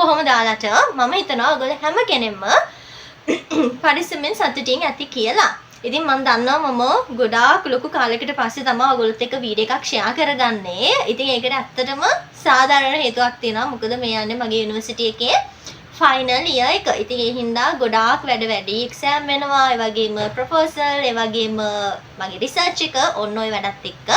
කොහොමද දාලට මම හිතනවා ඔයගොල්ලෝ හැම කෙනෙක්ම පරිස්සමෙන් සතුටින් ඇති කියලා. ඉතින් මම දන්නවා මම ගොඩාක් ලොකු කාලයකට පස්සේ තමයි ඔයගොල්ලොත් එක්ක වීඩියෝ එකක් ෂෙයා කරගන්නේ. ඉතින් ඒකට ඇත්තටම සාධාරණ හේතුවක් තියෙනවා. මොකද මේ යන්නේ මගේ යුනිවර්සිටි එකේ ෆයිනල් ඉයර් එක. ඉතින් ඒ හින්දා ගොඩාක් වැඩි එක්සෑම් වෙනවා. ඒ වගේම ප්‍රොපෝසල්, ඒ වගේම මගේ රිසර්ච් එක ඔන්න ඔය වැඩත් එක්ක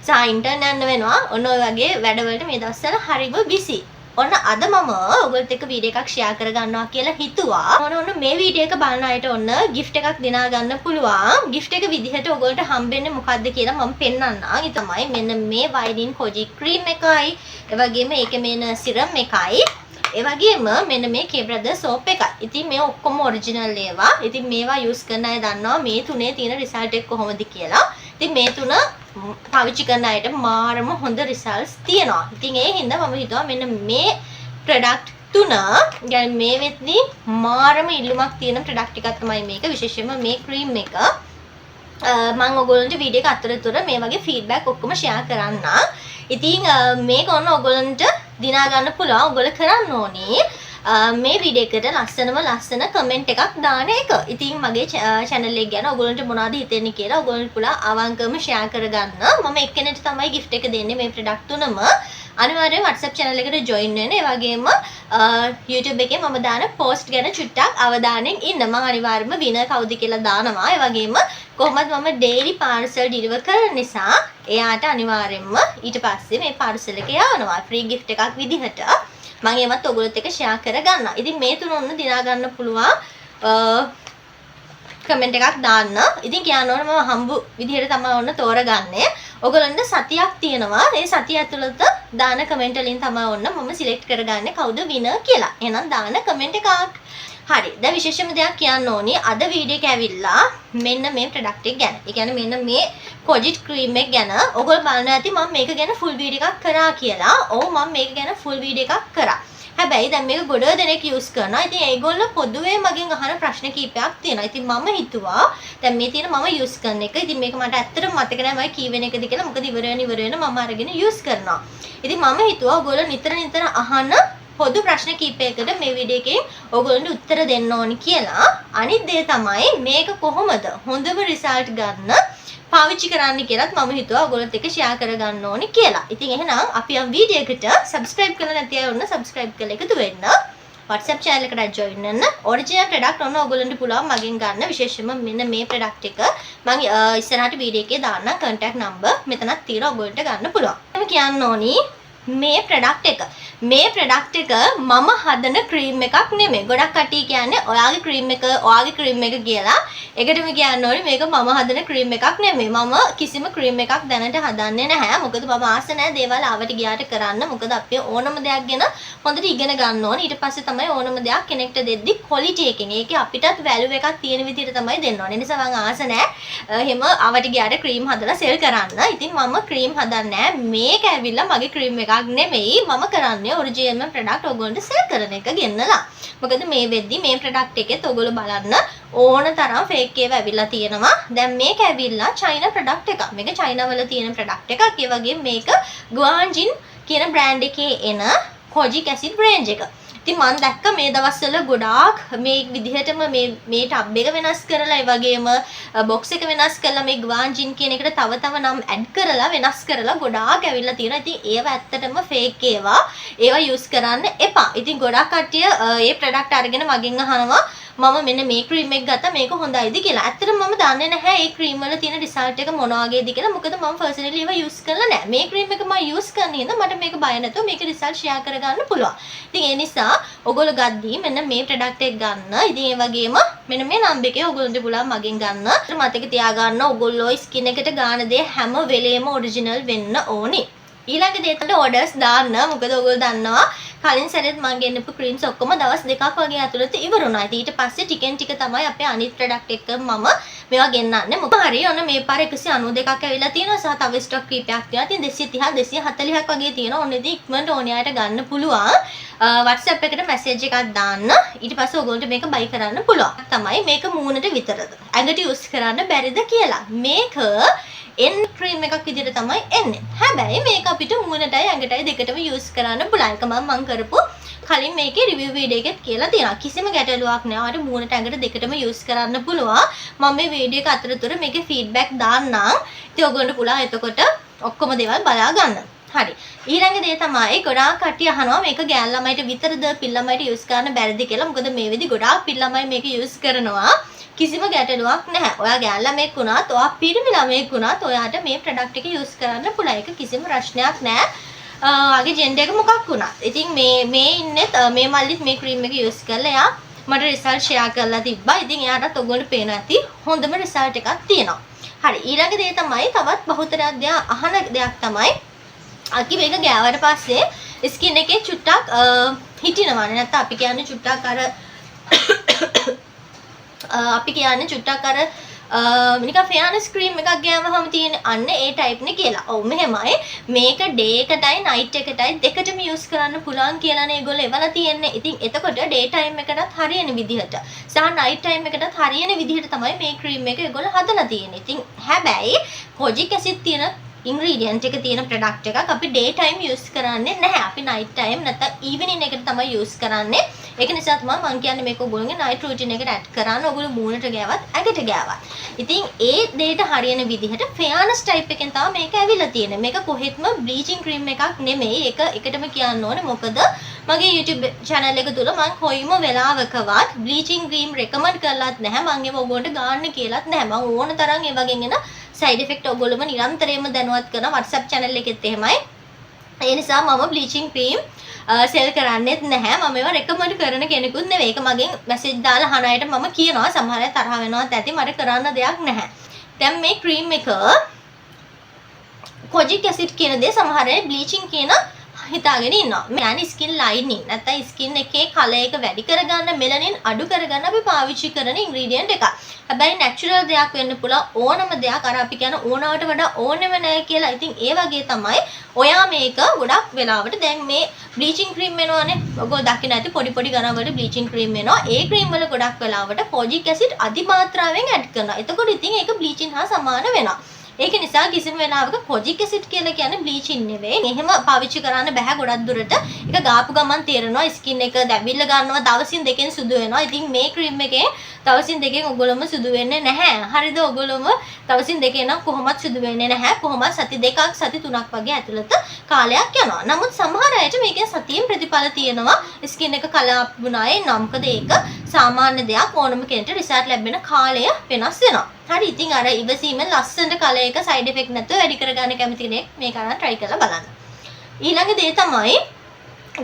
සහ ඉන්ටර්න් යන්න වෙනවා. ඔන්න ඔය වගේ වැඩවලට මේ දවස්වල හරිම බිසි. ඔන්න අද මම ඔයගොල්ලොත් එක්ක වීඩියෝ එකක් ෂෙයා කරගන්නවා කියලා හිතුවා. ඔන්න මේ වීඩියෝ එක බලන අයට ඔන්න gift එකක් දිනා ගන්න පුළුවන්. gift එක විදිහට ඔයගොල්ලන්ට හම්බෙන්නේ මොකද්ද කියලා මම පෙන්නන්නම්. ඒ තමයි මෙන්න මේ වයිඩින් කොජි ක්‍රීම් එකයි, ඒ වගේම ඒකේ මේන සිරම් එකයි, ඒ වගේම මෙන්න මේ K Brothers soap එකයි. ඉතින් මේ ඔක්කොම ඔරිජිනල් ඒවා. ඉතින් මේවා යූස් කරන අය දන්නවා මේ තුනේ තියෙන රිසල්ට් එක කොහොමද කියලා. ඉතින් මේ තුන පාවිච්චි කරන අයට මාරම හොඳ රිසල්ට්ස් තියෙනවා. ඉතින් ඒ හින්දා මම හිතුවා මෙන්න මේ ප්‍රොඩක්ට් තුන يعني මේ වෙද්දී මාරම ඉල්ලුමක් තියෙන ප්‍රොඩක්ට් එකක් තමයි මේක. විශේෂයෙන්ම මේ ක්‍රීම් එක මම ඔයගොල්ලන්ට වීඩියෝ එක අතරතුර මේ වගේ ෆීඩ්බැක් ඔක්කොම ෂෙයා කරන්න. ඉතින් මේක ඔන්න ඔයගොල්ලන්ට දිනා ගන්න පුළුවන්. ඔයගොල්ලෝ කරන්න ඕනේ මේ වීඩියෝ එකට ලස්සන කමෙන්ට් එකක් දාන එක. ඉතින් මගේ channel එක ගැන ඔයගොල්ලන්ට මොනවද හිතෙන්නේ කියලා ඔයගොල්ලන්ට පුළුවන් අවංකවම ෂෙයා කරගන්න. මම එක්කෙනෙක්ට තමයි gift එක දෙන්නේ මේ ප්‍රොඩක්ට් තුනම. අනිවාර්යෙන් WhatsApp channel එකට join වෙන්න. ඒ වගේම YouTube එකේ මම දාන post ගැන චුට්ටක් අවධානයෙන් ඉන්න. මම අනිවාර්යයෙන්ම winner කවුද කියලා දානවා. ඒ වගේම කොහොමද මම daily parcel deliver කරන නිසා එයාට අනිවාර්යයෙන්ම ඊට පස්සේ මේ parcel එක යවනවා free gift එකක් විදිහට. මම ඒවත් ඔයගොල්ලොත් එක්ක ෂෙයා කරගන්නවා. ඉතින් මේ තුන ඔන්න දිනා ගන්න පුළුවන් කමෙන්ට් එකක් දාන්න. ඉතින් කියන්න ඕනේ මම හම්බු විදිහට තමයි ඔන්න තෝරගන්නේ. ඔයගොල්ලන්ට සතියක් තියෙනවා. ඒ සතිය ඇතුළත දාන කමෙන්ට් වලින් තමයි ඔන්න මම සිලෙක්ට් කරගන්නේ කවුද විනර් කියලා. එහෙනම් දාන කමෙන්ට් එකක්. හරි. දැන් විශේෂම දෙයක් කියන්න ඕනේ. අද වීඩියෝ එක ඇවිල්ලා මෙන්න මේ ප්‍රොඩක්ට් එක ගැන. ඒ කියන්නේ මෙන්න මේ කොජිට් ක්‍රීම් එක ගැන. ඔයගොල්ලෝ බලන්න ඇති මම මේක ගැන ෆුල් වීඩියෝ එකක් කරා කියලා. ඔව් මම මේක ගැන ෆුල් වීඩියෝ එකක් කරා. හැබැයි දැන් මේක ගොඩ දෙනෙක් යූස් කරනවා. ඉතින් ඒගොල්ලෝ පොදුවේ මගෙන් අහන ප්‍රශ්න කීපයක් තියෙනවා. ඉතින් මම හිතුවා දැන් මේ තියෙන මම යූස් කරන එක. ඉතින් මේක මට ඇත්තටම මතක නැහැ මම කී වෙන එකද කියලා. මොකද ඉවර වෙන මම අරගෙන යූස් කරනවා. ඉතින් මම හිතුවා ඔයගොල්ලෝ නිතර අහන පොදු ප්‍රශ්න කීපයකට මේ වීඩියෝ එකෙන් ඔයගොල්ලන්ට උත්තර දෙන්න ඕනි කියලා. අනිත් දේ තමයි මේක කොහොමද හොඳම රිසල්ට් ගන්න පාවිච්චි කරන්න කියලාත් මම හිතුවා ඔයගොල්ලොත් එක්ක ෂෙයා කරගන්න ඕනි කියලා. ඉතින් එහෙනම් අපි යම් වීඩියෝ එකට subscribe කරලා නැති අය ඔන්න subscribe කරලා එකතු වෙන්න. WhatsApp channel එකට join වෙන්න. original product ඔන්න ඔයගොල්ලන්ට පුළුවන් මගෙන් ගන්න. විශේෂයෙන්ම මෙන්න මේ product එක මම ඉස්සරහට වීඩියෝ එකේ දාන්න contact number මෙතනක් තියෙනවා ඔයගොල්ලන්ට ගන්න පුළුවන්. මම කියන්න ඕනි මේ ප්‍රොඩක්ට් එක මම හදන ක්‍රීම් එකක් නෙමෙයි. ගොඩක් කට්ටිය කියන්නේ ඔයාගේ ක්‍රීම් එක කියලා. ඒකටම කියන්න ඕනේ මේක මම හදන ක්‍රීම් එකක් නෙමෙයි. මම කිසිම ක්‍රීම් එකක් දැනට හදන්නේ නැහැ. මොකද මම ආස නැහැ දේවල් ආවට ගියාට කරන්න. මොකද අපි ඕනම දෙයක් ගැන හොඳට ඉගෙන ගන්න ඕනේ. ඊට පස්සේ තමයි ඕනම දෙයක් කෙනෙක්ට දෙද්දි quality එකෙන් ඒකේ අපිටත් value එකක් තියෙන විදිහට තමයි දෙන්න ඕනේ. ඒ නිසා මම ආස නැහැ එහෙම ආවට ගියාට ක්‍රීම් හදලා සෙල් කරන්න. ඉතින් මම ක්‍රීම් හදන්නේ නැහැ. මේක ඇවිල්ලා මගේ ක්‍රීම් එකක් නෙමෙයි. මම කරන්නේ ඔරිජිනල් ප්‍රොඩක්ට් ඔයගොල්ලන්ට සෙල් කරන එක ගෙන්නලා. මොකද මේ වෙද්දි මේ ප්‍රොඩක්ට් එකෙත් ඔයගොල්ලෝ බලන්න ඕන තරම් ෆේක් ඒවා ඇවිල්ලා තියෙනවා. දැන් මේක ඇවිල්ලා චයිනා ප්‍රොඩක්ට් එකක්. මේක චයිනා වල තියෙන ප්‍රොඩක්ට් එකක්. ඒ වගේම මේක ගුවාන්ජින් කියන බ්‍රෑන්ඩ් එකේ එන කොජික් ඇසිඩ් රේන්ජ් එක. ඉතින් මම දැක්ක මේ දවස්වල ගොඩාක් මේ විදිහටම මේ ටබ් එක වෙනස් කරලා ඒ වගේම බොක්ස් එක වෙනස් කරලා මේ ගුවාන්ජින් කියන එකට තව නම් ඇඩ් කරලා වෙනස් කරලා ගොඩාක් ඇවිල්ලා තියෙනවා. ඉතින් ඒවා ඇත්තටම ෆේක් ඒවා. ඒවා යූස් කරන්න එපා. ඉතින් ගොඩාක් කට්ටිය මේ ප්‍රොඩක්ට් අරගෙන මගෙන් අහනවා මම මෙන්න මේ ක්‍රීම් එක ගත්තා මේක හොඳයිද කියලා. ඇත්තටම මම දන්නේ නැහැ මේ ක්‍රීම් වල තියෙන රිසල්ට් එක මොන වගේද කියලා. මොකද මම පර්සනලි ඒවා යූස් කරලා නැහැ. මේ ක්‍රීම් එක මම යූස් කරන හින්දා මට මේක බය නැතුව මේක රිසල්ට් ෂෙයා කරගන්න පුළුවන්. ඉතින් ඒ නිසා ඔයගොල්ලෝ ගද්දී මෙන්න මේ ප්‍රොඩක්ට් එක ගන්න. ඉතින් ඒ වගේම මෙන්න මේ නම්බර් එකේ ඔයගොල්ලන්ට පුළුවන් මගෙන් ගන්න. මතක තියාගන්න ඔයගොල්ලෝ ස්කින් එකට ගාන දේ හැම වෙලේම ඔරිජිනල් වෙන්න ඕනේ. ඊළඟ දේට ඕඩර්ස් දාන්න. මොකද ඔයගොල්ලෝ දන්නවා කලින් සැරේත් මම ගෙන්නපු ක්‍රීම්ස් ඔක්කොම දවස් දෙකක් වගේ ඇතුළත ඉවර වුණා. ඊට පස්සේ ටිකෙන් ටික තමයි අපේ අනිත් ප්‍රොඩක්ට් එක මම මේවා ගෙන්නන්නේ. මොකද හරි ඔන්න මේ පාර 192ක් ඇවිල්ලා තියෙනවා. සහ තව ස්ටොක් කීපයක් තියෙනවා. ඉතින් 230 240ක් වගේ තියෙනවා. ඔන්න ඉතින් ඉක්මනට ඕනියාට ගන්න පුළුවන්. WhatsApp එකට මැසේජ් එකක් දාන්න. ඊට පස්සේ ඔයගොල්ලන්ට මේක බයි කරන්න පුළුවන්. තමයි මේක මූණට විතරද? ඇඟට යූස් කරන්න බැරිද කියලා. මේක එන් ක්‍රීම් එකක් විදිහට තමයි එන්නේ. හැබැයි මේක අපිට මූණටයි ඇඟටයි දෙකටම යූස් කරන්න පුළුවන්. ඒක මම කරපු කලින් මේකේ රිවිව් වීඩියෝ එකෙත් කියලා තියෙනවා. කිසිම ගැටලුවක් නැහැ. ඔයාලට මූණට ඇඟට දෙකටම යූස් කරන්න පුළුවන්. මම මේ වීඩියෝ එක අතරතුර මේකේ ෆීඩ්බැක් දාන්නම්. ඉතින් ඔයගොල්ලන්ට පුළුවන් එතකොට ඔක්කොම දේවල් බලා ගන්න. හරි. ඊළඟ දේ තමයි ගොඩාක් කට්ටිය අහනවා මේක ගෑල් ළමයිට විතරද පිල් ළමයිට යූස් කරන්න බැරිද කියලා. මොකද මේ වෙදි ගොඩාක් පිල් ළමයි මේක යූස් කරනවා. කිසිම ගැටලුවක් නැහැ. ඔයා ගෑල් ළමෙක් වුණත්, ඔයා පිරිමි ළමෙක් වුණත් ඔයාට මේ ප්‍රොඩක්ට් එක යූස් කරන්න පුළුවන්. ඒක කිසිම ප්‍රශ්නයක් නැහැ. ආගේ ජෙන්ඩර් එක මොකක් වුණත්. ඉතින් මේ ඉන්නේ මේ මල්ලිත් මේ ක්‍රීම් එක යූස් කරලා එයා මට රිසල්ට් ෂෙයා කරලා තිබ්බා. ඉතින් එයාටත් ඔයගොල්ලෝ පේන ඇති හොඳම රිසල්ට් එකක් තියෙනවා. හරි. ඊළඟ දේ තමයි තවත් බහුතරයක් අහන දෙයක් තමයි අකි මේක ගෑවට පස්සේ ස්කින් එකේ චුට්ටක් හිටිනවනේ. නැත්නම් අපි කියන්නේ චුට්ටක් අර අපි කියන්නේ චුට්ටක් අර නිකන් ෆෙයානස් ක්‍රීම් එකක් ගෑවහම තියෙන අන්න ඒ ටයිප් නේ කියලා. ඔව් මෙහෙමයි. මේක ඩේ එකටයි නයිට් එකටයි දෙකටම යූස් කරන්න පුළුවන් කියලානේ ඒගොල්ලෝ එවලා තියෙන්නේ. ඉතින් එතකොට ඩේ ටයිම් එකටත් හරියන විදිහට සහ නයිට් ටයිම් එකටත් හරියන විදිහට තමයි මේ ක්‍රීම් එක ඒගොල්ලෝ හදලා තියෙන්නේ. ඉතින් හැබැයි කොජික් ඇසිඩ් තියෙන ඉන්ග්‍රීඩියන්ට් එක තියෙන ප්‍රොඩක්ට් එකක් අපි ඩේ ටයිම් යූස් කරන්නේ නැහැ. අපි නයිට් ටයිම් නැත්නම් ඊවිනින් එකට තමයි යූස් කරන්නේ. ඒක නිසා තමයි මම කියන්නේ මේක ඔයගොල්ලෝගේ නයිට් රූටින් එකට ඇඩ් කරන්න. ඔයගොල්ලෝ මූණට ගෑවත් ඇඟට ගෑවත්. ඉතින් ඒ දෙයට හරියන විදිහට ෆෙයානස් ටයිප් එකෙන් තමයි මේක ඇවිල්ලා තියෙන්නේ. මේක කොහෙත්ම බ්ලීචින් ක්‍රීම් එකක් නෙමෙයි. ඒක එකටම කියන්න ඕනේ. මොකද මගේ YouTube channel එක තුල මම කොයිම වෙලාවකවත් බ්ලීචින් ක්‍රීම් රෙකමන්ඩ් කරලත් නැහැ. මම ඒව ඔයගොල්ලන්ට ගන්න කියලාත් නැහැ. මම ඕන තරම් ඒ වගේ එන සයිඩ් ඉෆෙක්ට් ඔයගොල්ලෝම නිරන්තරයෙන්ම දැනුවත් කරන WhatsApp channel එකෙත් එහෙමයි. ඒ නිසා මම බ්ලීචින් ක්‍රීම් සෙල් කරන්නේත් නැහැ. මම ඒවා රෙකමන්ඩ් කරන කෙනෙකුත් නෙවෙයි. ඒක මගෙන් මැසේජ් දාලා අහන අයට මම කියනවා. සමහර අය තරහ වෙනවත් ඇති. මට කරන්න දෙයක් නැහැ. දැන් මේ ක්‍රීම් එක කොජික් ඇසිඩ් කියන දේ සමහර අය බ්ලීචින් කියන හිතාගෙන ඉන්නවා. මේ ස්කින් ලයිනින් නැත්නම් ස්කින් එකේ කලර් එක වැඩි කරගන්න, මෙලනින් අඩු කරගන්න අපි පාවිච්චි කරන ඉන්ග්‍රීඩියන්ට් එකක්. හැබැයි නැචරල් දෙයක් වෙන්න පුළුවන්. ඕනම දෙයක් අර අපි කියන ඕනවට වඩා ඕනෙම නැහැ කියලා. ඉතින් ඒ වගේ තමයි ඔයා මේක ගොඩක් වෙලාවට දැන් මේ බ්ලීචින් ක්‍රීම් වෙනවානේ. ඔයගොල්ලෝ දකින්න ඇති පොඩි පොඩි ගණන් වල බ්ලීචින් ක්‍රීම් වෙනවා. ඒ ක්‍රීම් වල ගොඩක් වෙලාවට කොජික් ඇසිඩ් අධිමාත්‍රාවෙන් ඇඩ් කරනවා. එතකොට ඉතින් ඒක බ්ලීචින් හා සමාන වෙනවා. ඒක නිසා කිසිම වෙලාවක කොජික් ඇසිඩ් කියලා කියන්නේ බ්ලීචින් නෙවෙයි. එහෙම පාවිච්චි කරන්න බෑ ගොඩක් දුරට. ඒක ගාපු ගමන් තේරෙනවා ස්කින් එක දැවිල්ල ගන්නවා දවසින් දෙකෙන් සුදු වෙනවා. ඉතින් මේ ක්‍රීම් එකේ දවසින් දෙකෙන් ඔයගොල්ලෝම සුදු වෙන්නේ නැහැ. හරිද? ඔයගොල්ලෝම දවසින් දෙකෙන් නම් කොහොමත් සුදු වෙන්නේ නැහැ. කොහොමත් සති දෙකක් සති තුනක් වගේ ඇතුළත කාලයක් යනවා. නමුත් සමහර අයට මේකෙන් සතියෙන් ප්‍රතිඵල තියෙනවා. ස්කින් එක කලාප් වුණායේ නම් මොකද ඒක සාමාන්‍ය දෙයක්. ඕනම කෙනෙක්ට රිසල්ට් ලැබෙන කාලය වෙනස් වෙනවා. හරි. ඉතින් අර ඉවසීමෙන් ලස්සනට කලර් එක සයිඩ් ඉෆෙක්ට් නැතුව වැඩි කරගන්න කැමති කෙනෙක් මේක අරන් try කරලා බලන්න. ඊළඟ දේ තමයි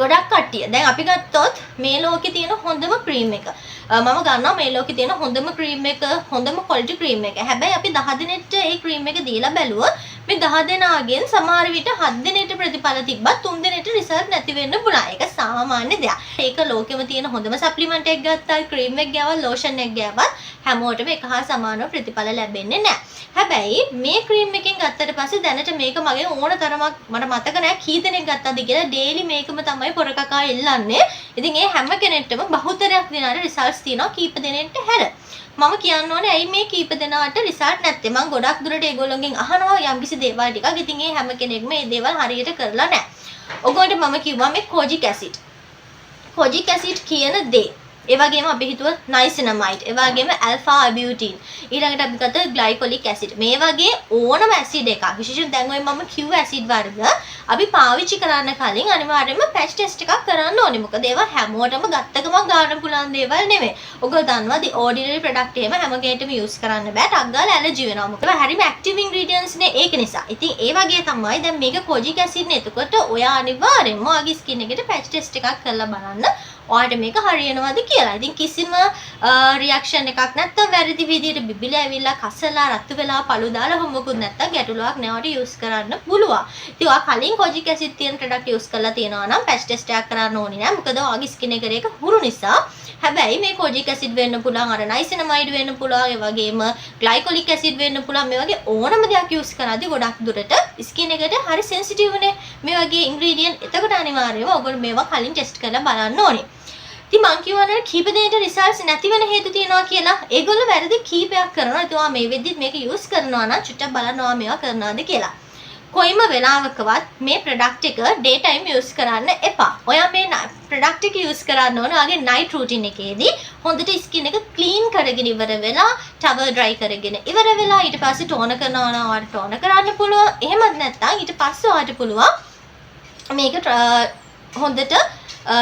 ගොඩක් කට්ටිය දැන් අපි ගත්තොත් මේ ලෝකේ තියෙන හොඳම ක්‍රීම් එක. මම ගන්නවා මේ ලෝකේ තියෙන හොඳම ක්‍රීම් එක, හොඳම ක්වොලිටි ක්‍රීම් එක. හැබැයි අපි 10 දිනෙට ඒ ක්‍රීම් එක දීලා බැලුවොත් මේ 10 දෙනාගෙන් සමහර විට 7 දිනෙට ප්‍රතිඵල තිබ්බත් 3 දිනෙට රිසල්ට් නැති වෙන්න පුළුවන්. ඒක සාමාන්‍ය දෙයක්. ඒක ලෝකෙම තියෙන හොඳම සප්ලිමන්ට් එකක් ගත්තා, ක්‍රීම් එකක් ගෑවත්, ලෝෂන් එකක් ගෑවත් හැමෝටම එක හා සමානව ප්‍රතිඵල ලැබෙන්නේ නැහැ. හැබැයි මේ ක්‍රීම් එකෙන් ගත්තට පස්සේ දැනට මේක මගේ ඕන තරමක් මට මතක නැහැ කී දෙනෙක් ගත්තද කියලා. ඩේලි මේකම තමයි පොරකකා ඉල්ලන්නේ. ඉතින් ඒ හැම කෙනෙක්ටම බහුතරයක් දිනාට රිසල්ට්ස් තියෙනවා කීප දෙනෙක්ට හැර. මම කියන්න ඕනේ ඇයි මේ කීප දෙනාට රිසල්ට් නැත්තේ? මම ගොඩක් දුරට ඒගොල්ලෝගෙන් අහනවා යම්කිසි දේවල් ටිකක්. ඉතින් ඒ හැම කෙනෙක්ම මේ දේවල් හරියට කරලා නැහැ. ඔයගොල්ලන්ට මම කිව්වා මේ කොජික් ඇසිඩ්. කොජික් ඇසිඩ් කියන දේ ඒ වගේම අපි හිතුවා නයිසිනමයිඩ්, ඒ වගේම ඇල්ෆා අබියුටින්, ඊළඟට අපි ගත්ත ග්ලයිකොලික් ඇසිඩ්. මේ වගේ ඕනම ඇසිඩ් එකක් විශේෂයෙන් දැන් ඔය මම කිව්ව ඇසිඩ් වර්ග අපි පාවිච්චි කරන්න කලින් අනිවාර්යයෙන්ම පැච් ටෙස්ට් එකක් කරන්න ඕනේ. මොකද ඒවා හැමෝටම ගත්ත ගමන් ගන්න පුළුවන් දේවල් නෙමෙයි. ඔයගොල්ලෝ දන්නවා දී ඕඩිනරි ප්‍රොඩක්ට් එහෙම හැම කෙනෙක්ටම යූස් කරන්න බෑ. ටක් ගාලා ඇලර්ජි වෙනවා. මොකද හරිම ඇක්ටිව් ඉන්ග්‍රීඩියන්ට්ස් නේ ඒක නිසා. ඉතින් ඒ වගේ තමයි දැන් මේක කොජික් ඇසිඩ් නේ. එතකොට ඔයා අනිවාර්යයෙන්ම ඔයාගේ ස්කින් එකට පැච් ටෙස්ට් එකක් කරලා බලන්න. ඔයාලට මේක හරියනවද කියලා. ඉතින් කිසිම රියැක්ෂන් එකක් නැත්තම් වැරදි විදියට බිබිල ඇවිල්ලා කසලා රත් වෙලා පළු දාලා මොකුත් නැත්තම් ගැටලුවක් නැවට යූස් කරන්න පුළුවන්. ඉතින් ඔයා කලින් කොජික් ඇසිඩ් තියෙන ප්‍රොඩක්ට් යූස් කරලා තියෙනවා නම් පැච් ටෙස්ට් එකක් කරන්න ඕනේ නෑ. මොකද ඔයාගේ ස්කින් එකේ ඒක හුරු නිසා. හැබැයි මේ කොජික් ඇසිඩ් වෙන්න පුළුවන්, අර නයිසිනමයිඩ් වෙන්න පුළුවන්, ඒ වගේම ග්ලයිකොලික් ඇසිඩ් වෙන්න පුළුවන්. මේ වගේ ඕනම දෙයක් යූස් කරද්දී ගොඩක් දුරට ස්කින් එකට හරි සෙන්සිටිව් නේ මේ වගේ ඉන්ග්‍රීඩියන්ට්. එතකොට අනිවාර්යයෙන්ම ඔයගොල්ලෝ මේවා කලින් ටෙස්ට් කරලා බලන්න ඕනේ. ඉතින් මං කියවනේ කීප දෙනෙක්ට රිසල්ට්ස් නැති වෙන හේතු තියෙනවා කියලා. ඒගොල්ලෝ වැරදි කීපයක් කරනවා. ඉතින් ඔයා මේ වෙද්දිත් මේක යූස් කරනවා නම් චුට්ටක් බලන්න ඔයා මේවා කරනවාද කියලා. කොයිම වෙලාවකවත් මේ ප්‍රොඩක්ට් එක ඩේ ටයිම් යූස් කරන්න එපා. ඔයා මේ ප්‍රොඩක්ට් එක යූස් කරන්න ඕන ඔයාගේ නයිට් රූටින් එකේදී හොඳට ස්කින් එක ක්ලීන් කරගෙන ඉවර වෙලා ටවල් ඩ්‍රයි කරගෙන ඉවර වෙලා ඊට පස්සේ ටෝන කරනවා නම් ඔයාලට ටෝන කරන්න පුළුවන්. එහෙමත් නැත්නම් ඊට පස්සේ ඔයාලට පුළුවන් මේක හොඳට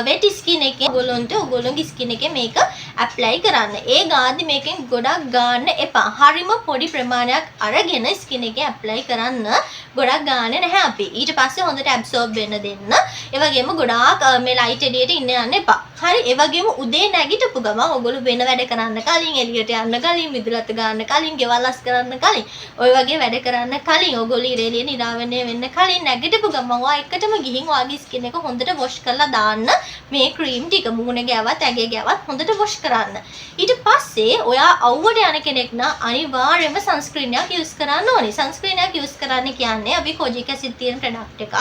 වෙට් ස්කින් එකේ ඔයගොල්ලෝගේ ස්කින් එකේ මේක ඇප්ලයි කරන්න. ඒ ගාද්දි මේකෙන් ගොඩක් ගන්න එපා. හරිම පොඩි ප්‍රමාණයක් අරගෙන ස්කින් එකේ ඇප්ලයි කරන්න. ගොඩක් ගාන්නේ නැහැ අපි. ඊට පස්සේ හොඳට ඇබ්සෝබ් වෙන්න දෙන්න. ඒ වගේම ගොඩාක් මේ ලයිට් එළියට ඉන්න යන්න එපා. හරි. ඒ වගේම උදේ නැගිටපු ගමන් ඔයගොල්ලෝ වෙන වැඩ කරන්න කලින්, එළියට යන්න කලින්, මිදුලත් ගන්න කලින්, ගෙවල් අස් කරන්න කලින්, ඔය වගේ වැඩ කරන්න කලින්, ඔයගොල්ලෝ ඉරේලිය නිරාවරණය වෙන්න කලින් නැගිටපු ගමන් ඔයා එකටම ගිහින් ඔයාගේ ස්කින් එක හොඳට වොෂ් කරලා දාන්න. මේ ක්‍රීම් ටික මූණේ ගෑවත් ඇගේ ගෑවත් හොඳට වොෂ් කරන්න. ඊට පස්සේ ඔයා අවුවට යන කෙනෙක් නම් අනිවාර්යයෙන්ම සන්ස්ක්‍රීන් එකක් යූස් කරන්න ඕනේ. සන්ස්ක්‍රීන් එකක් යූස් කරන්න කියන්නේ අපි කොජික් ඇසිඩ් තියෙන ප්‍රොඩක්ට් එකක්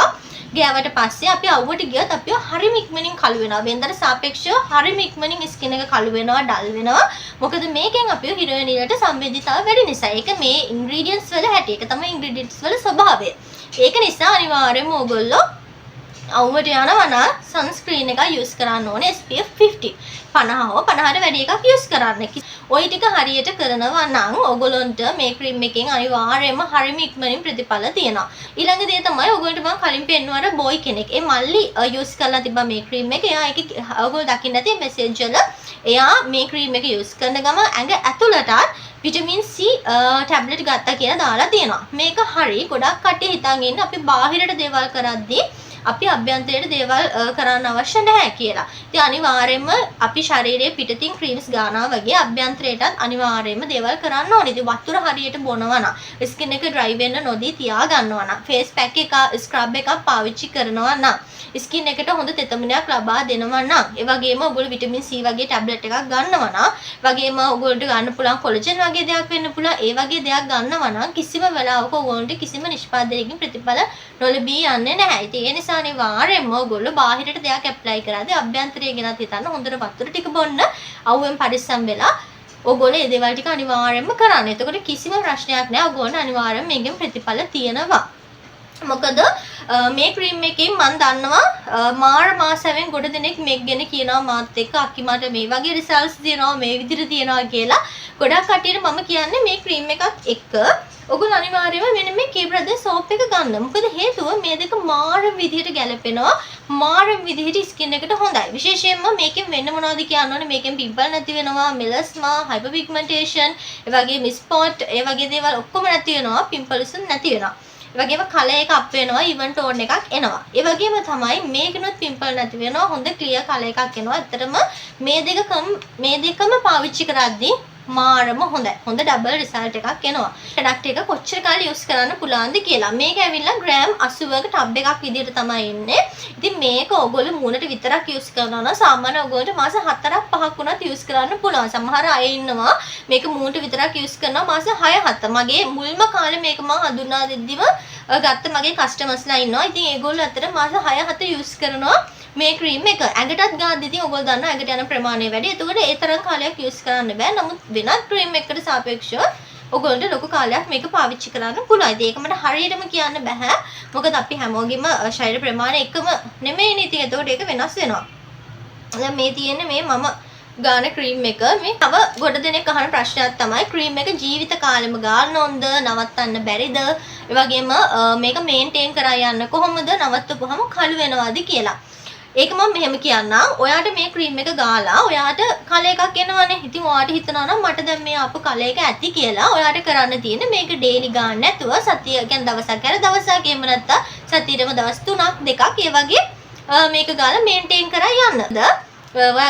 ගෑවට පස්සේ අපි අවුවට ගියත් අපිව හරිම ඉක්මනින් කළු වෙනවා. වෙනදට සාපේක්ෂව හරිම ඉක්මනින් ස්කින් එක කළු වෙනවා, ඩල් වෙනවා. මොකද මේකෙන් අපිව හිරෝයින් වලට සංවේදීතාව වැඩි නිසා. ඒක මේ ඉන්ග්‍රීඩියන්ට්ස් වල හැටි. ඒක තමයි ඉන්ග්‍රීඩියන්ට්ස් වල ස්වභාවය. ඒක නිසා අනිවාර්යයෙන්ම ඕගොල්ලෝ අවුවට යනවා නම් සන්ස්ක්‍රීන් එකක් යූස් කරන්න ඕනේ SPF 50. 50 හෝ 50ට වැඩි එකක් යූස් කරන්න. ওই ටික හරියට කරනවා නම් ඔයගොල්ලන්ට මේ ක්‍රීම් එකෙන් අනිවාර්යයෙන්ම හරිම ඉක්මනින් ප්‍රතිඵල තියෙනවා. ඊළඟ දේ තමයි ඔයගොල්ලන්ට මම කලින් පෙන්නුවාර බොයි කෙනෙක්. ඒ මල්ලි යූස් කරලා තිබ්බා මේ ක්‍රීම් එක. එයා ඒක ඔයගොල්ලෝ දකින්න නැති මෙසේජ් වල එයා මේ ක්‍රීම් එක යූස් කරන ගමන් ඇඟ ඇතුළට විටමින් C ටැබ්ලට් ගත්තා කියලා දාලා තියෙනවා. මේක හරි. ගොඩක් කට්ටිය හිතන් ඉන්නේ අපි බාහිරට දේවල් කරද්දී අපි අභ්‍යන්තරයට දේවල් කරන්න අවශ්‍ය නැහැ කියලා. ඉතින් අනිවාර්යයෙන්ම අපි ශරීරයේ පිටතින් ක්‍රීම්ස් ගන්නවා වගේ අභ්‍යන්තරයටත් අනිවාර්යයෙන්ම දේවල් කරන්න ඕනේ. ඉතින් වතුර හරියට බොනවා නම්, ස්කින් එක ඩ්‍රයි වෙන්න නොදී තියා ගන්නවා නම්, ෆේස් පැක් එක, ස්ක්‍රබ් එකක් පාවිච්චි කරනවා නම්, ස්කින් එකට හොඳ තෙතමනයක් ලබා දෙනවා නම්, ඒ වගේම ඔයගොල්ලෝ විටමින් C වගේ ටැබ්ලට් එකක් ගන්නවා නම්, වගේම ඔයගොල්ලන්ට ගන්න පුළුවන් කොලජන් වගේ දෙයක් වෙන්න පුළුවන්. ඒ වගේ දෙයක් ගන්නවා නම් කිසිම වෙලාවක ඔයගොල්ලන්ට කිසිම නිෂ්පාදනයකින් ප්‍රතිඵල නොලැබී යන්නේ නැහැ. ඉතින් ඒ නිසා අනිවාර්යයෙන්ම ඔයගොල්ලෝ බාහිරට දෙයක් ඇප්ලයි කරද්දී අභ්‍යන්තරය ගැනත් හිතන්න. හොඳට වතුර ටික බොන්න, අවුවෙන් පරිස්සම් වෙලා ඔයගොල්ලෝ මේ දේවල් ටික අනිවාර්යයෙන්ම කරන්න. එතකොට කිසිම ප්‍රශ්නයක් නැහැ. ඔයගොල්ලෝ අනිවාර්යයෙන්ම මේකෙන් ප්‍රතිඵල තියෙනවා. මොකද මේ ක්‍රීම් එකෙන් මම දන්නවා මාර මාසෙන් ගොඩ දෙනෙක් මේක ගැන කියනවා මාත් එක්ක අක්කි මට මේ වගේ රිසල්ට්ස් දෙනවා මේ විදිහට තියනවා කියලා. ගොඩක් කටියට මම කියන්නේ මේ ක්‍රීම් එකත් එක්ක ඔයගොල්ලෝ අනිවාර්යයෙන්ම මෙන්න මේ කී බ්‍රදර්ස් සෝප් එක ගන්න. මොකද හේතුව මේ දෙක මාර විදිහට ගැලපෙනවා. මාර විදිහට ස්කින් එකට හොඳයි. විශේෂයෙන්ම මේකෙන් වෙන්න මොනවද කියන්න ඕනේ? මේකෙන් පිම්පල් නැති වෙනවා, මෙලස්මා, හයිපර් පිග්මන්ටේෂන්, ඒ වගේම ස්පොට්, ඒ වගේ දේවල් ඔක්කොම නැති වෙනවා, පිම්පල්ස් නැති වෙනවා. ඒ වගේම කලර් එක අප් වෙනවා, ඉවන් ටෝන් එකක් එනවා. ඒ වගේම තමයි මේකනොත් පිම්පල් නැති වෙනවා, හොඳ ක්ලියර් කලර් එකක් එනවා. ඇත්තටම මේ දෙකම පාවිච්චි කරද්දී මාරම හොඳයි. හොඳ ඩබල් රිසල්ට් එකක් එනවා. ප්‍රොඩක්ට් එක කොච්චර කාලෙ යූස් කරන්න පුළුවන්ද කියලා. මේක ඇවිල්ලා ග්‍රෑම් 80ක ටබ් එකක් විදිහට තමයි ඉන්නේ. ඉතින් මේක ඔයගොල්ලෝ මූණට විතරක් යූස් කරනවා නම් සාමාන්‍ය ඔයගොල්ලන්ට මාස 4ක් 5ක් වුණත් යූස් කරන්න පුළුවන්. සමහර අය ඉන්නවා මේක මූණට විතරක් යූස් කරනවා මාස 6-7. මගේ මුල්ම කාලේ මේක මම හඳුනා දෙද්දිම ගත්ත මගේ කස්ටමර්ස්ලා ඉන්නවා. ඉතින් ඒගොල්ලෝ අතර මාස 6-7 යූස් කරනවා මේ ක්‍රීම් එක. ඇඟටත් ගාද්දි ඉතින් ඔයගොල්ලෝ දන්නවා ඇඟට යන ප්‍රමාණය වැඩි. එතකොට ඒ තරම් කාලයක් යූස් කරන්න බෑ. නමුත් වෙනත් ක්‍රීම් එකකට සාපේක්ෂව ඔයගොල්ලන්ට ලොකු කාලයක් මේක පාවිච්චි කරන්න පුළුවන්. ඒක මට හරියටම කියන්න බෑ. මොකද අපි හැමෝගෙම ශරීර ප්‍රමාණය එකම නෙමෙයිනේ. ඉතින් එතකොට ඒක වෙනස් වෙනවා. දැන් මේ තියෙන්නේ මේ මම ගාන ක්‍රීම් එක. මේ තව ගොඩ දෙනෙක් අහන ප්‍රශ්නයක් තමයි ක්‍රීම් එක ජීවිත කාලෙම ගන්න ඕනද, නවත්තන්න බැරිද? ඒ වගේම මේක මේන්ටේන් කරා යන්න කොහොමද, නවත්තපුවම කළු වෙනවද කියලා. ඒක මම මෙහෙම කියන්නම්. ඔයාට මේ ක්‍රීම් එක ගාලා ඔයාට කල එකක් එනවනේ. ඉතින් ඔයාට හිතනවා නම් මට දැන් මේ ආපු කල එක ඇති කියලා. ඔයාට කරන්න තියෙන්නේ මේක ඩේලි ගන්න නැතුව සතිය කියන්නේ දවසක් හැර දවසක් එහෙම නැත්නම් සතියෙම දවස් 3ක් 2ක් ඒ වගේ මේක ගාලා මේන්ටේන් කරා යන්නද?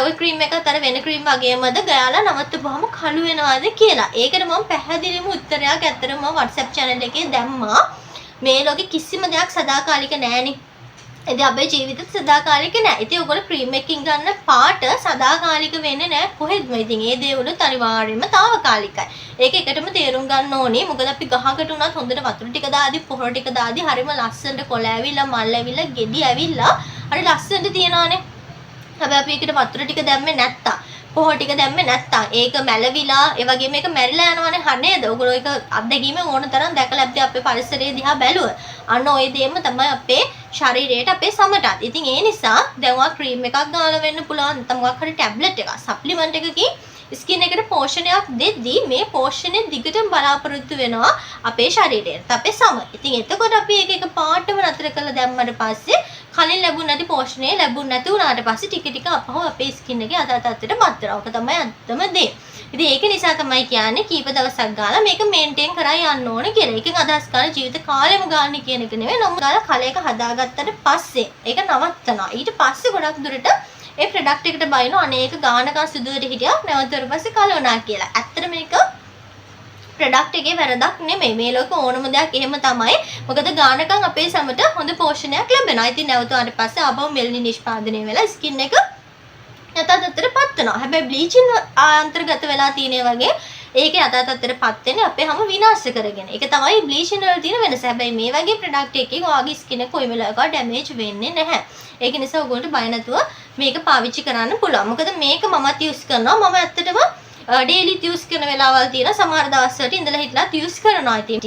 ඔය ක්‍රීම් එකත් අර වෙන ක්‍රීම් වගේමද ගාලා නවත්තපුවම කළු වෙනවද කියලා. ඒකට මම පැහැදිලිවම උත්තරයක් ඇත්තටම මම WhatsApp channel එකේ දැම්මා. මේ ලෝකෙ කිසිම දෙයක් සදාකාලික නෑනේ. ඉතින් අපේ ජීවිතෙත් සදාකාලික නෑ. ඉතින් ඔයගොල්ලෝ ක්‍රීම් එකකින් ගන්න පාට සදාකාලික වෙන්නේ නෑ කොහෙත්ම. ඉතින් ඒ දේවලුත් අනිවාර්යයෙන්ම తాවකාලිකයි. ඒක එකටම තේරුම් ගන්න ඕනේ. මොකද අපි ගහකට උනත් හොඳට වතුර ටික දාදී පොහොර ටික දාදී හරිම ලස්සනට කොළ ඇවිල්ලා මල් ඇවිල්ලා ගෙඩි ඇවිල්ලා හරි ලස්සනට තියනවානේ. හැබැයි අපි ඒකට වතුර ටික දැම්මේ නැත්තම් පොහොර ටික දැම්මේ නැත්තම් ඒක මැලවිලා ඒ වගේ මේක මැරිලා යනවනේ හරියද? ඔයගොල්ලෝ ඒක අත්දැකීමෙන් ඕන තරම් දැකලා අපිට අපේ පරිසරය දිහා බැලුවා. අන්න ওই දෙයම තමයි අපේ ශරීරයට අපේ සමටත්. ඉතින් ඒ නිසා දැන් ඔයා ක්‍රීම් එකක් ගාලා වෙන්න පුළුවන්. නැත්නම් මොකක් හරි ටැබ්ලට් එකක්, සප්ලිමන්ට් එකකින් ස්කින් එකට පෝෂණයක් දෙද්දී මේ පෝෂණය දිගටම බලාපොරොත්තු වෙනවා අපේ ශරීරයට. අපේ සම. ඉතින් එතකොට අපි එක පාටම නතර කරලා දැම්මට පස්සේ කලින් ලැබුණ නැති පෝෂණය ලැබුණ නැති වුණාට පස්සේ ටික ටික අපහව අපේ ස්කින් එකේ අද තත්ත්වයට පත් වෙනවා. ඔක තමයි අත්තම දේ. ඉතින් ඒක නිසා තමයි කියන්නේ කීප දවසක් ගාලා මේක මේන්ටේන් කරා යන්න ඕන කියලා. ඒකෙන් අදහස් කරන්නේ ජීවිත කාලෙම ගන්න කියන එක නෙවෙයි. නමුත් ගාලා කලයක හදාගත්තට පස්සේ ඒක නවත්තනවා. ඊට පස්සේ ගොඩක් දුරට ඒ ප්‍රොඩක්ට් එකට බයින අනේක ගානකන් සිදුවට හිටියා නැවතර පස්සේ කලවනා කියලා. ඇත්තට මේක ප්‍රොඩක්ට් එකේ වැරදක් නෙමෙයි. මේ ලෝක ඕනම දෙයක් එහෙම තමයි. මොකද ගානකන් අපේ සමට හොඳ පෝෂණයක් ලැබෙනවා. ඉතින් නැවතුනාට පස්සේ ආපහු මෙලනින් නිෂ්පාදනය වෙලා ස්කින් එක යථාතත්ත්වයටපත් වෙනවා. හැබැයි බ්ලීචින් අන්තර්ගත වෙලා තියෙන වගේ ඒකේ යථාතත්ත්වයටපත් වෙන්නේ අපේ හැම විනාශ කරගෙන. ඒක තමයි බ්ලීචින් වල තියෙන වෙනස. හැබැයි මේ වගේ ප්‍රොඩක්ට් එකකින් ඔයාගේ ස්කින් එක කොයි වෙලාවක ඩැමේජ් වෙන්නේ නැහැ. ඒක නිසා ඔයගොල්ලන්ට බය නැතුව මේක පාවිච්චි කරන්න පුළුවන්. මොකද මේක මමත් යූස් කරනවා. මම ඇත්තටම ඩේලිත් යූස් කරන වෙලාවල් තියෙන සමහර දවස්වලට ඉඳලා හිටලාත් යූස් කරනවා. ඉතින්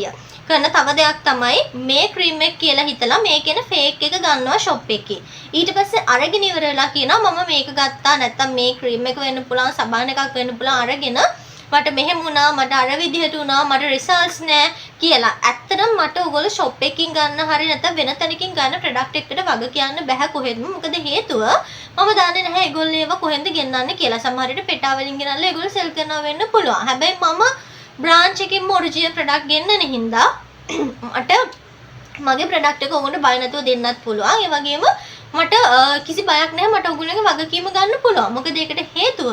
කරන තව දෙයක් තමයි මේ ක්‍රීම් එක කියලා හිතලා මේකේන ෆේක් එක ගන්නවා ෂොප් එකේ. ඊට පස්සේ අරගෙන ඉවරලා කියනවා මම මේක ගත්තා නැත්තම් මේ ක්‍රීම් එක වෙන්න පුළුවන් සබන් එකක් වෙන්න පුළුවන් අරගෙන මට මෙහෙම වුණා මට අර විදිහට වුණා මට රිසල්ට්ස් නෑ කියලා. ඇත්තටම මට ඔයගොල්ලෝ ෂොප් එකකින් ගන්න හරිය නැත්නම් වෙන තැනකින් ගන්න ප්‍රොඩක්ට් එකකට වග කියන්න බෑ කොහෙත්ම. මොකද හේතුව මම දන්නේ නැහැ ඒගොල්ලෝ ඒවා කොහෙන්ද ගෙන්නන්නේ කියලා. සමහර විට පෙටා වලින් ගෙනල්ලා ඒගොල්ලෝ සෙල් කරනවා වෙන්න පුළුවන්. හැබැයි මම බ්‍රාන්ච් එකකින්ම ඔරිජිනල් ප්‍රොඩක්ට් ගෙන්නන හින්දා මට මගේ ප්‍රොඩක්ට් එක ඕගොල්ලෝ බය නැතුව දෙන්නත් පුළුවන්. ඒ වගේම මට කිසි බයක් නැහැ මට ඔයගොල්ලෝගේ වගකීම ගන්න පුළුවන්. මොකද ඒකට හේතුව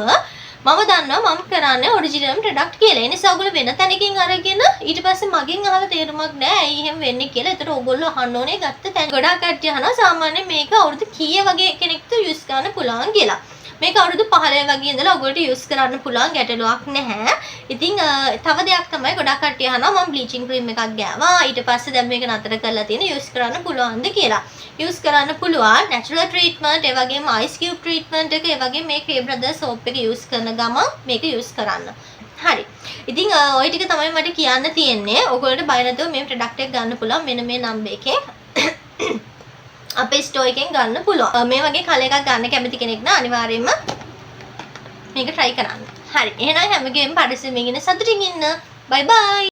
මම දන්නවා මම කරන්නේ ඔරිජිනල් ප්‍රොඩක්ට් කියලා. ඒ නිසා ඔයගොල්ලෝ වෙන තැනකින් අරගෙන ඊට පස්සේ මගෙන් අහලා තේරුමක් නැහැ ඇයි එහෙම වෙන්නේ කියලා. ඒතර ඔයගොල්ලෝ අහන්න ඕනේ ගත්ත තැන. ගොඩාක් කට්ටිය අහනවා සාමාන්‍යයෙන් මේක අවුරුදු කීය වගේ කෙනෙක්ට යූස් කරන්න පුළුවන් කියලා. මේක අවුරුදු 15 වගේ ඉඳලා ඔයගොල්ලෝ යූස් කරන්න පුළුවන් ගැටලුවක් නැහැ. ඉතින් තව දෙයක් තමයි ගොඩාක් කට්ටිය අහනවා මම බ්ලීචින් ක්‍රීම් එකක් ගෑවා. ඊට පස්සේ දැන් මේක නතර කරලා තියෙන යූස් කරන්න පුළුවන්ද කියලා. යූස් කරන්න පුළුවන්. නැචරල් ට්‍රීට්මන්ට් ඒ වගේම අයිස් කියුබ් ට්‍රීට්මන්ට් එක ඒ වගේ මේ ක්‍රේ බ්‍රදර්ස් සෝප් එක යූස් කරන ගමන් මේක යූස් කරන්න. හරි. ඉතින් ওই ටික තමයි මට කියන්න තියෙන්නේ. ඔයගොල්ලන්ට බය නැතුව මේ ප්‍රොඩක්ට් එක ගන්න පුළුවන්. මෙන්න මේ නම්බර් එකේ අපේ ස්ටෝර් එකෙන් ගන්න පුළුවන්. මේ වගේ කල එකක් ගන්න කැමති කෙනෙක් නම් අනිවාර්යයෙන්ම මේක try කරන්න. හරි. එහෙනම් හැමගේම පරිස්සමෙන් ඉන්න සතුටින් ඉන්න. බයි බයි.